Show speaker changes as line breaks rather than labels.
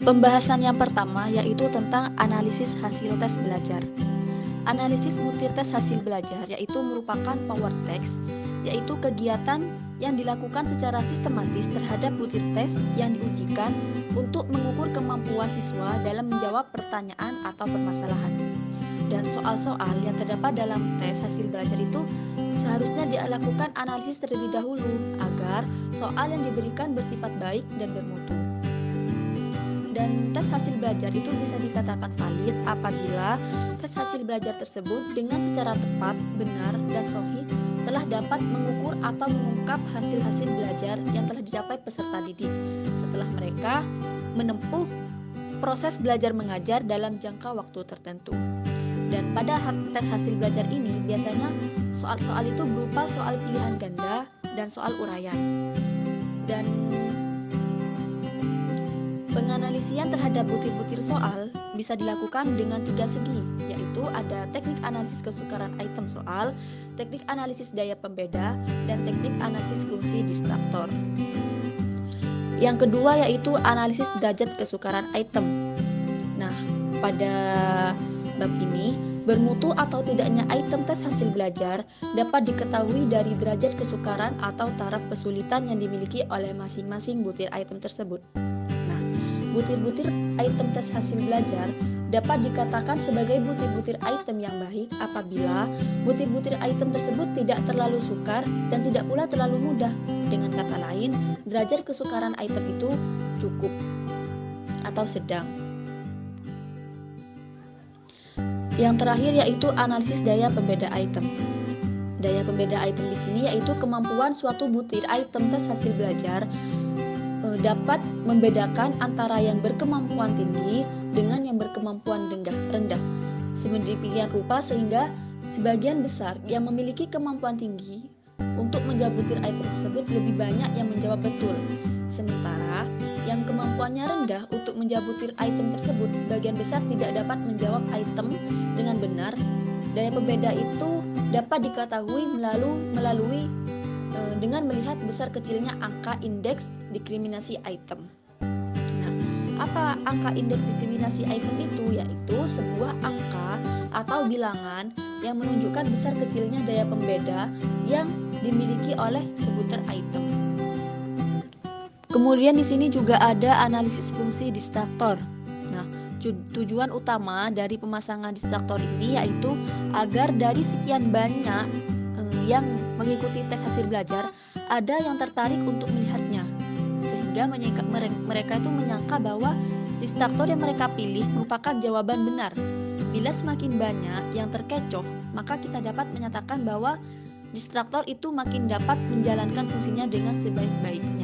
Pembahasan yang pertama yaitu tentang analisis hasil tes belajar. Analisis butir tes hasil belajar yaitu merupakan power text, yaitu kegiatan yang dilakukan secara sistematis terhadap butir tes yang diujikan untuk mengukur kemampuan siswa dalam menjawab pertanyaan atau permasalahan. Dan soal-soal yang terdapat dalam tes hasil belajar itu seharusnya dilakukan analisis terlebih dahulu agar soal yang diberikan bersifat baik dan bermutu. Dan tes hasil belajar itu bisa dikatakan valid apabila tes hasil belajar tersebut dengan secara tepat, benar, dan sahih telah dapat mengukur atau mengungkap hasil-hasil belajar yang telah dicapai peserta didik setelah mereka menempuh proses belajar mengajar dalam jangka waktu tertentu. Dan pada tes hasil belajar ini biasanya soal-soal itu berupa soal pilihan ganda dan soal uraian. Dan penganalisian terhadap butir-butir soal bisa dilakukan dengan 3 segi, yaitu ada teknik analisis kesukaran item soal, teknik analisis daya pembeda, dan teknik analisis fungsi distraktor. Yang kedua yaitu analisis derajat kesukaran item. Nah, pada bab ini, bermutu atau tidaknya item tes hasil belajar dapat diketahui dari derajat kesukaran atau taraf kesulitan yang dimiliki oleh masing-masing butir item tersebut. Butir-butir item tes hasil belajar dapat dikatakan sebagai butir-butir item yang baik apabila butir-butir item tersebut tidak terlalu sukar dan tidak pula terlalu mudah. Dengan kata lain, derajat kesukaran item itu cukup atau sedang. Yang terakhir yaitu analisis daya pembeda item. Daya pembeda item di sini yaitu kemampuan suatu butir item tes hasil belajar dapat membedakan antara yang berkemampuan tinggi dengan yang berkemampuan rendah. Sedemikian rupa sehingga sebagian besar yang memiliki kemampuan tinggi untuk menjawab butir item tersebut lebih banyak yang menjawab betul. Sementara yang kemampuannya rendah untuk menjawab butir item tersebut sebagian besar tidak dapat menjawab item dengan benar. Daya pembeda itu dapat diketahui melalui dengan melihat besar kecilnya angka indeks diskriminasi item. Nah, apa angka indeks diskriminasi item itu? Yaitu sebuah angka atau bilangan yang menunjukkan besar kecilnya daya pembeda yang dimiliki oleh sebutir item. Kemudian di sini juga ada analisis fungsi distraktor. Nah, tujuan utama dari pemasangan distraktor ini yaitu agar dari sekian banyak yang mengikuti tes hasil belajar ada yang tertarik untuk melihatnya, sehingga mereka itu menyangka bahwa distraktor yang mereka pilih merupakan jawaban benar. Bila semakin banyak yang terkecoh, maka kita dapat menyatakan bahwa distraktor itu makin dapat menjalankan fungsinya dengan sebaik-baiknya.